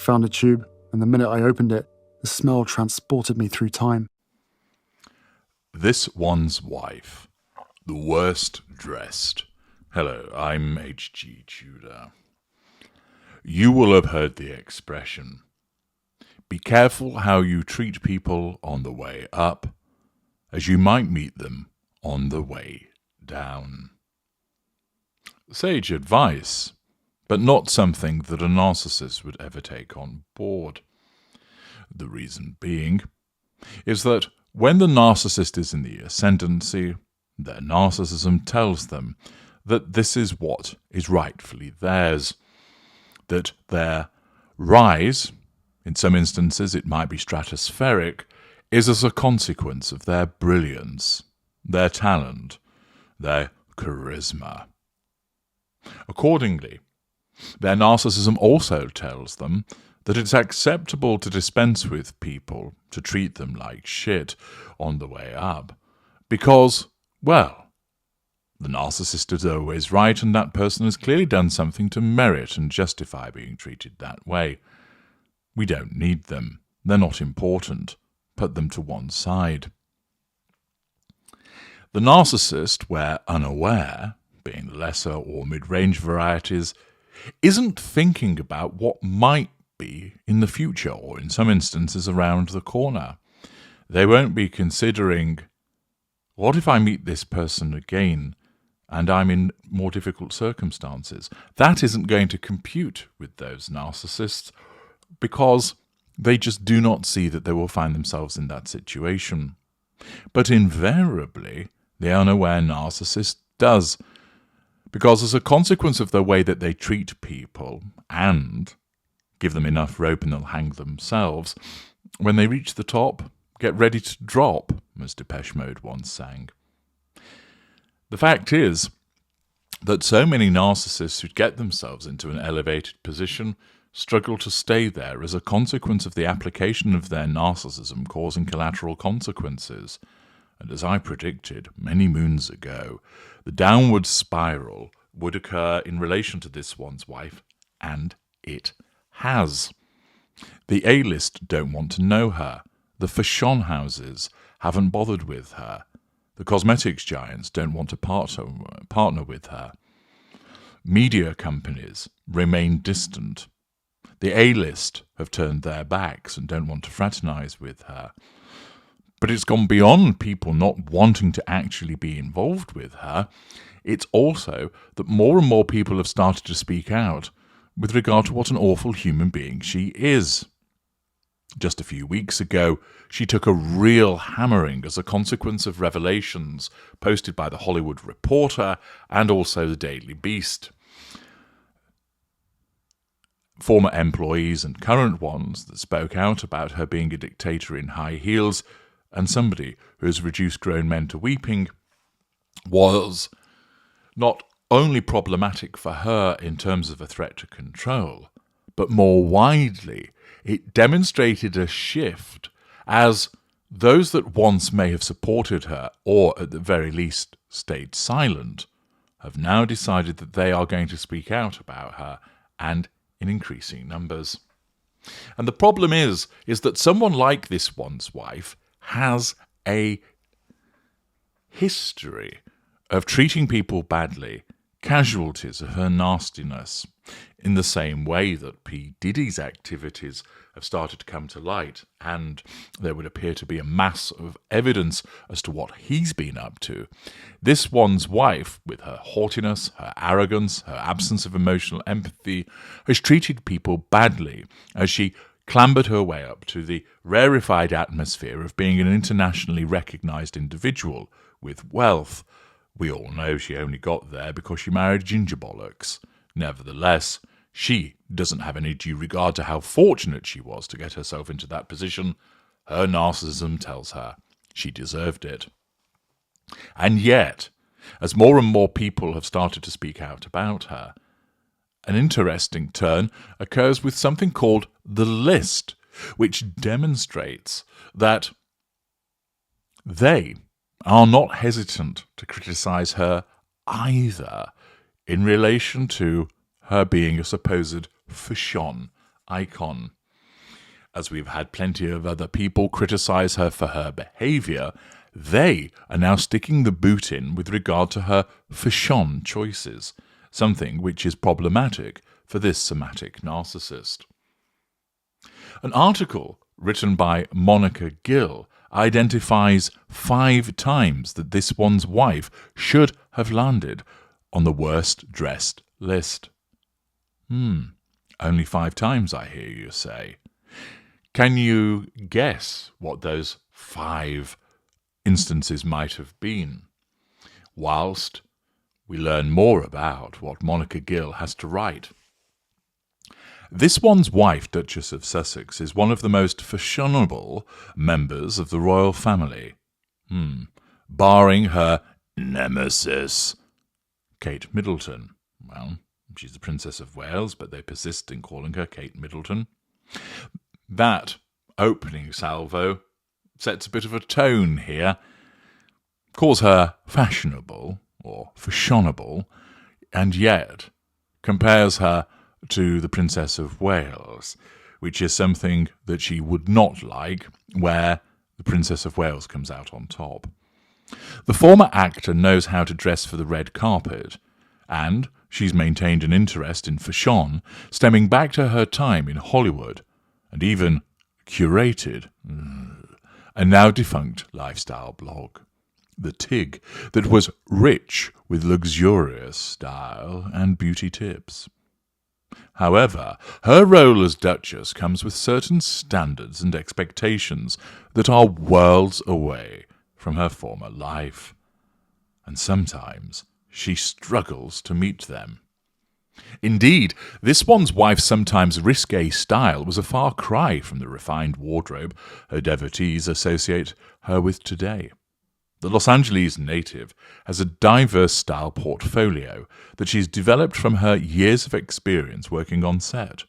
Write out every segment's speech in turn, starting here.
found a tube, and the minute I opened it, the smell transported me through time. This one's wife. The worst dressed. Hello, I'm H.G. Tudor. You will have heard the expression, be careful how you treat people on the way up, as you might meet them on the way down. Sage advice, but not something that a narcissist would ever take on board. The reason being is that when the narcissist is in the ascendancy, their narcissism tells them that this is what is rightfully theirs, that their rise, in some instances it might be stratospheric, is as a consequence of their brilliance, their talent, their charisma. Accordingly, their narcissism also tells them that it's acceptable to dispense with people, to treat them like shit on the way up, because, well, the narcissist is always right, and that person has clearly done something to merit and justify being treated that way. We don't need them. They're not important. Put them to one side. The narcissist, where unaware, being the lesser or mid-range varieties, isn't thinking about what might be in the future, or in some instances around the corner. They won't be considering, what if I meet this person again and I'm in more difficult circumstances? That isn't going to compute with those narcissists, because they just do not see that they will find themselves in that situation. But invariably, the unaware narcissist does, because as a consequence of the way that they treat people and give them enough rope and they'll hang themselves, when they reach the top, get ready to drop, as Depeche Mode once sang. The fact is that so many narcissists who get themselves into an elevated position struggle to stay there as a consequence of the application of their narcissism causing collateral consequences. And as I predicted many moons ago, the downward spiral would occur in relation to this one's wife, and it has. The A-list don't want to know her. The fashion houses haven't bothered with her. The cosmetics giants don't want to partner with her. Media companies remain distant. The A-list have turned their backs and don't want to fraternize with her. But it's gone beyond people not wanting to actually be involved with her. It's also that more and more people have started to speak out with regard to what an awful human being she is. Just a few weeks ago, she took a real hammering as a consequence of revelations posted by The Hollywood Reporter and also The Daily Beast. Former employees and current ones that spoke out about her being a dictator in high heels and somebody who has reduced grown men to weeping was not only problematic for her in terms of a threat to control, but more widely, it demonstrated a shift as those that once may have supported her, or at the very least stayed silent, have now decided that they are going to speak out about her, and in increasing numbers. And the problem is that someone like this one's wife has a history of treating people badly, casualties of her nastiness, in the same way that P. Diddy's activities have started to come to light, and there would appear to be a mass of evidence as to what he's been up to. This one's wife, with her haughtiness, her arrogance, her absence of emotional empathy, has treated people badly as she clambered her way up to the rarefied atmosphere of being an internationally recognized individual with wealth. We all know she only got there because she married Ginger Bollocks. Nevertheless, she doesn't have any due regard to how fortunate she was to get herself into that position. Her narcissism tells her she deserved it. And yet, as more and more people have started to speak out about her, an interesting turn occurs with something called the list, which demonstrates that they are not hesitant to criticize her either in relation to her being a supposed fashion icon. as we've had plenty of other people criticise her for her behaviour, they are now sticking the boot in with regard to her fashion choices, something which is problematic for this somatic narcissist. An article written by Monica Gill identifies 5 times that this one's wife should have landed on the worst dressed list. Only 5 times, I hear you say. Can you guess what those 5 instances might have been? Whilst we learn more about what Monica Gill has to write. This one's wife, Duchess of Sussex, is one of the most fashionable members of the royal family. Barring her nemesis, Kate Middleton. Well, she's the Princess of Wales, but they persist in calling her Kate Middleton. That opening salvo sets a bit of a tone here. Calls her fashionable, or fashionable, and yet compares her to the Princess of Wales, which is something that she would not like, where the Princess of Wales comes out on top. The former actor knows how to dress for the red carpet, and she's maintained an interest in fashion stemming back to her time in Hollywood, and even curated a now defunct lifestyle blog, The Tig, that was rich with luxurious style and beauty tips. However, her role as Duchess comes with certain standards and expectations that are worlds away from her former life, and sometimes she struggles to meet them. Indeed, this one's wife's sometimes risque style was a far cry from the refined wardrobe her devotees associate her with today. The Los Angeles native has a diverse style portfolio that she's developed from her years of experience working on set.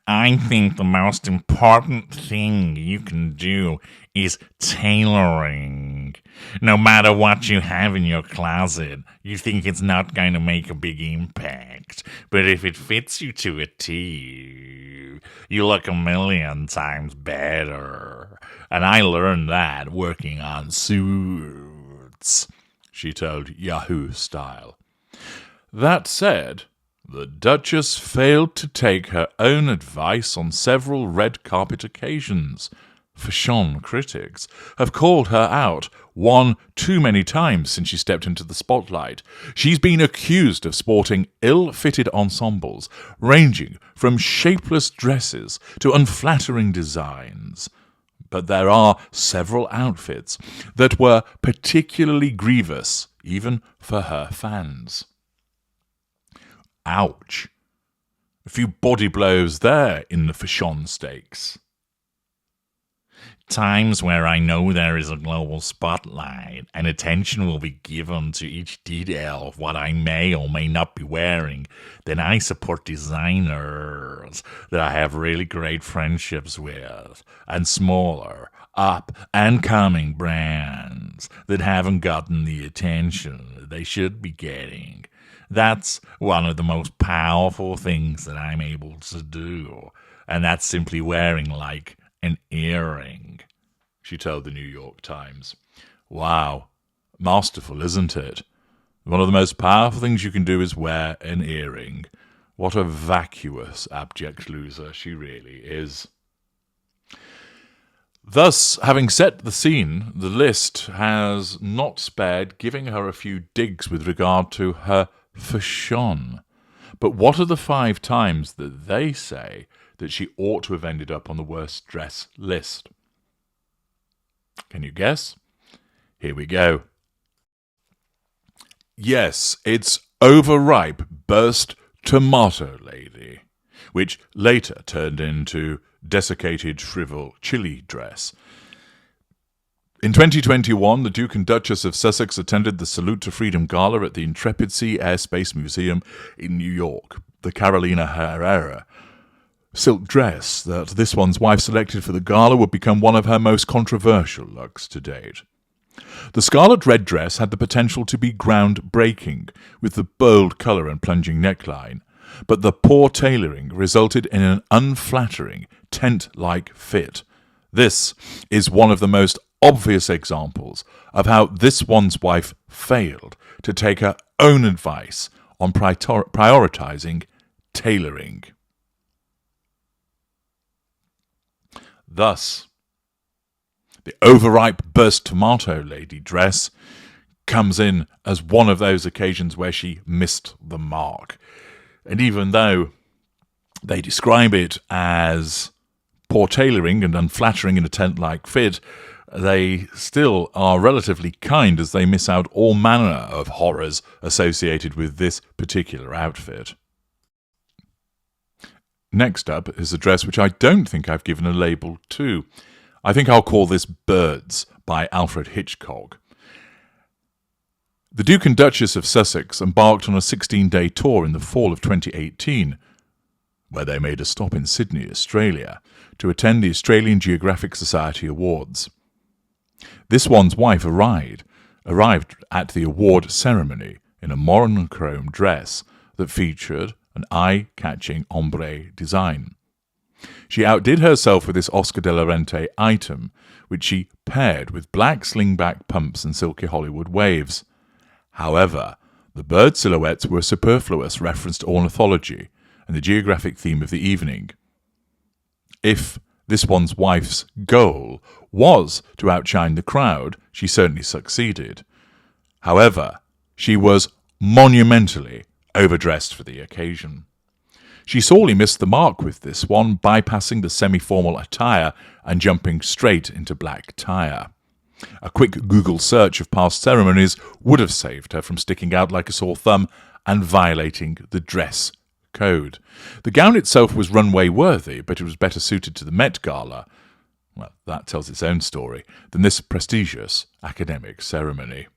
I think the most important thing you can do is tailoring. No matter what you have in your closet, you think it's not going to make a big impact. But if it fits you to a T, you look 1,000,000 times better. And I learned that working on Suits, she told Yahoo Style. That said, the Duchess failed to take her own advice on several red carpet occasions. Fashion critics have called her out one too many times since she stepped into the spotlight. She's been accused of sporting ill-fitted ensembles, ranging from shapeless dresses to unflattering designs. But there are several outfits that were particularly grievous, even for her fans. Ouch. A few body blows there in the fashion stakes. Times where I know there is a global spotlight and attention will be given to each detail of what I may or may not be wearing, then I support designers that I have really great friendships with, and smaller, up-and-coming brands that haven't gotten the attention they should be getting. That's one of the most powerful things that I'm able to do, and that's simply wearing, like, an earring, she told the New York Times. Wow, masterful, isn't it? One of the most powerful things you can do is wear an earring. What a vacuous, abject loser she really is. Thus, having set the scene, the list has not spared giving her a few digs with regard to her fashion. But what are the 5 times that they say that she ought to have ended up on the worst dress list? Can you guess? Here we go. Yes, it's overripe burst tomato lady, which later turned into desiccated shrivel chili dress. In 2021, the Duke and Duchess of Sussex attended the Salute to Freedom Gala at the Intrepid Sea Airspace Museum in New York. The Carolina Herrera silk dress that this one's wife selected for the gala would become one of her most controversial looks to date. The scarlet red dress had the potential to be groundbreaking, with the bold colour and plunging neckline, but the poor tailoring resulted in an unflattering, tent-like fit. This is one of the most obvious examples of how this one's wife failed to take her own advice on prioritizing tailoring. Thus, the overripe burst tomato lady dress comes in as one of those occasions where she missed the mark. And even though they describe it as poor tailoring and unflattering in a tent-like fit, they still are relatively kind as they miss out all manner of horrors associated with this particular outfit. Next up is a dress which I don't think I've given a label to. I think I'll call this Birds by Alfred Hitchcock. The Duke and Duchess of Sussex embarked on a 16-day tour in the fall of 2018, where they made a stop in Sydney, Australia, to attend the Australian Geographic Society Awards. This one's wife arrived at the award ceremony in a monochrome dress that featured an eye-catching ombre design. She outdid herself with this Oscar de la Renta item, which she paired with black slingback pumps and silky Hollywood waves. However, the bird silhouettes were a superfluous reference to ornithology and the geographic theme of the evening. If this one's wife's goal was to outshine the crowd, she certainly succeeded. However, she was monumentally overdressed for the occasion. She sorely missed the mark with this one, bypassing the semi-formal attire and jumping straight into black tie. A quick Google search of past ceremonies would have saved her from sticking out like a sore thumb and violating the dress code. The gown itself was runway worthy, but it was better suited to the Met Gala, well, that tells its own story, than this prestigious academic ceremony.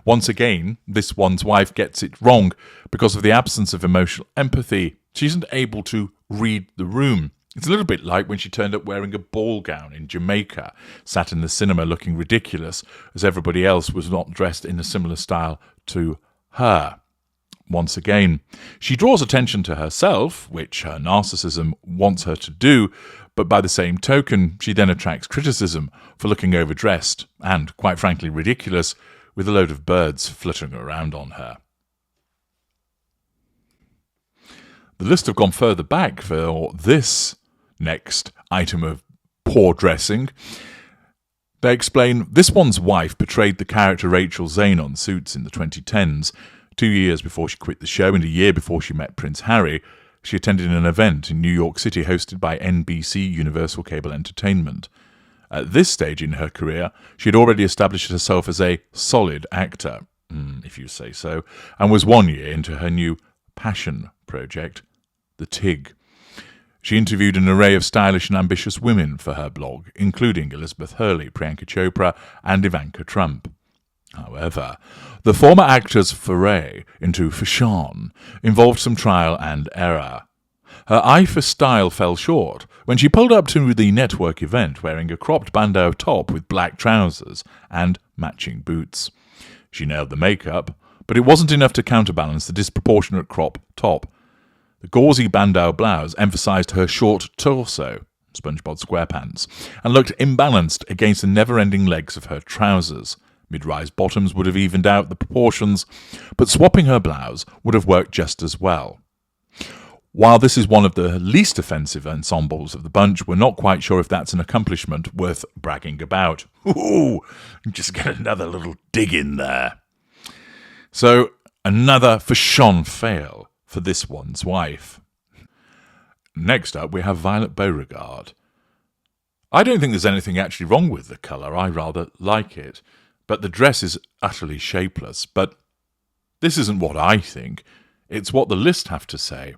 Once again, this one's wife gets it wrong because of the absence of emotional empathy. She isn't able to read the room. It's a little bit like when she turned up wearing a ball gown in Jamaica, sat in the cinema looking ridiculous as everybody else was not dressed in a similar style to her. Once again, she draws attention to herself, which her narcissism wants her to do, but by the same token, she then attracts criticism for looking overdressed and, quite frankly, ridiculous, with a load of birds fluttering around on her. The list have gone further back for this next item of poor dressing. They explain this one's wife portrayed the character Rachel Zane on Suits in the 2010s. 2 years before she quit the show and a year before she met Prince Harry, she attended an event in New York City hosted by NBC Universal Cable Entertainment. At this stage in her career, she had already established herself as a solid actor, if you say so, and was 1 year into her new passion project, The TIG. She interviewed an array of stylish and ambitious women for her blog, including Elizabeth Hurley, Priyanka Chopra, and Ivanka Trump. However, the former actor's foray into fashion involved some trial and error. Her eye for style fell short when she pulled up to the network event wearing a cropped bandeau top with black trousers and matching boots. She nailed the makeup, but it wasn't enough to counterbalance the disproportionate crop top. The gauzy bandeau blouse emphasized her short torso, SpongeBob SquarePants, and looked imbalanced against the never-ending legs of her trousers. Mid-rise bottoms would have evened out the proportions, but swapping her blouse would have worked just as well. While this is one of the least offensive ensembles of the bunch, we're not quite sure if that's an accomplishment worth bragging about. Ooh, just get another little dig in there. So, another fashion fail for this one's wife. Next up, we have Violet Beauregarde. I don't think there's anything actually wrong with the colour. I rather like it. But the dress is utterly shapeless. But this isn't what I think. It's what the list have to say.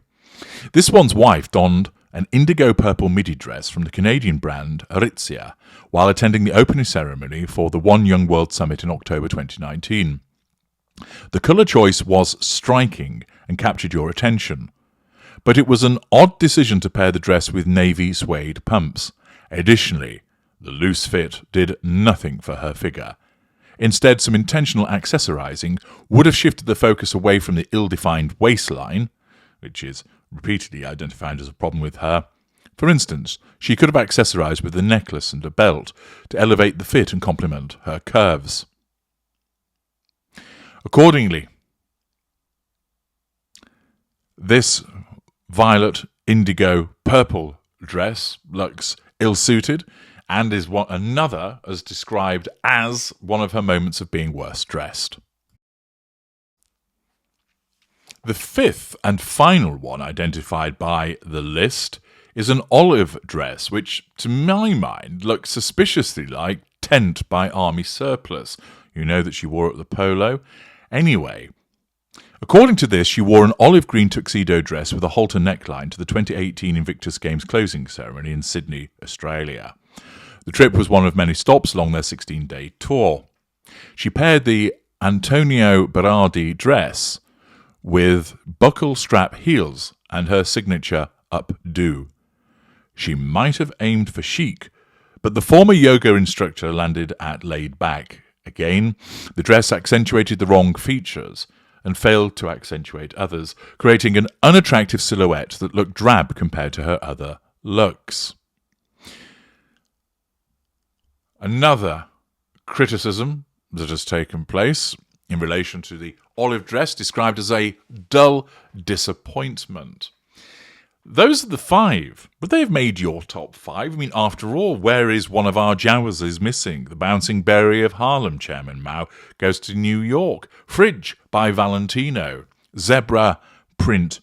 This one's wife donned an indigo purple midi dress from the Canadian brand Aritzia while attending the opening ceremony for the One Young World Summit in October 2019. The colour choice was striking and captured your attention, but it was an odd decision to pair the dress with navy suede pumps. Additionally, the loose fit did nothing for her figure. Instead, some intentional accessorizing would have shifted the focus away from the ill-defined waistline, which is repeatedly identified as a problem with her, For instance, she could have accessorized with a necklace and a belt to elevate the fit and complement her curves. Accordingly, this violet, indigo, purple dress looks ill-suited and is another as described as one of her moments of being worst dressed. The fifth and final one identified by the list is an olive dress, which, to my mind, looks suspiciously like tent by army surplus. You know that she wore it at the polo. Anyway, according to this, she wore an olive green tuxedo dress with a halter neckline to the 2018 Invictus Games closing ceremony in Sydney, Australia. The trip was one of many stops along their 16-day tour. She paired the Antonio Berardi dress with buckle strap heels and her signature updo. She might have aimed for chic, but the former yoga instructor landed at laid back. Again, the dress accentuated the wrong features and failed to accentuate others, creating an unattractive silhouette that looked drab compared to her other looks. Another criticism that has taken place in relation to the olive dress described as a dull disappointment. Those are the five, but they've made your top five. I mean, after all, where is one of our Jawases missing? The Bouncing Berry of Harlem, Chairman Mao, goes to New York. Fridge by Valentino. Zebra Print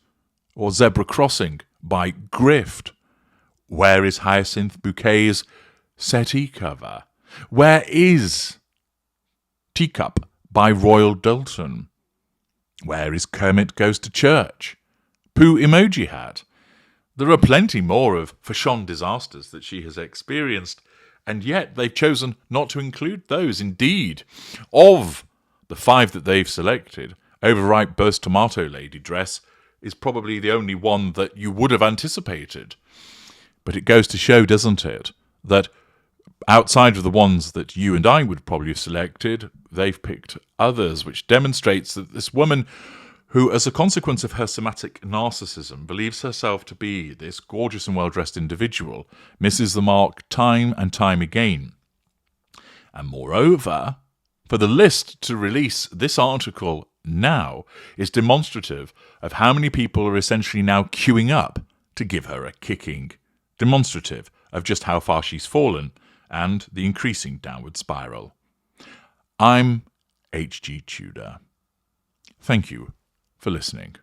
or Zebra Crossing by Grift. Where is Hyacinth Bouquet's settee cover? Where is Teacup by Royal Doulton? Where is Kermit Goes to Church? Pooh Emoji Hat. There are plenty more of fashion disasters that she has experienced, and yet they've chosen not to include those. Indeed, of the five that they've selected, Overripe Burst Tomato Lady dress is probably the only one that you would have anticipated. But it goes to show, doesn't it, that outside of the ones that you and I would probably have selected, they've picked others, which demonstrates that this woman, who, as a consequence of her somatic narcissism, believes herself to be this gorgeous and well-dressed individual, misses the mark time and time again. And moreover, for the list to release this article now is demonstrative of how many people are essentially now queuing up to give her a kicking, demonstrative of just how far she's fallen and the increasing downward spiral. I'm H.G. Tudor. Thank you for listening.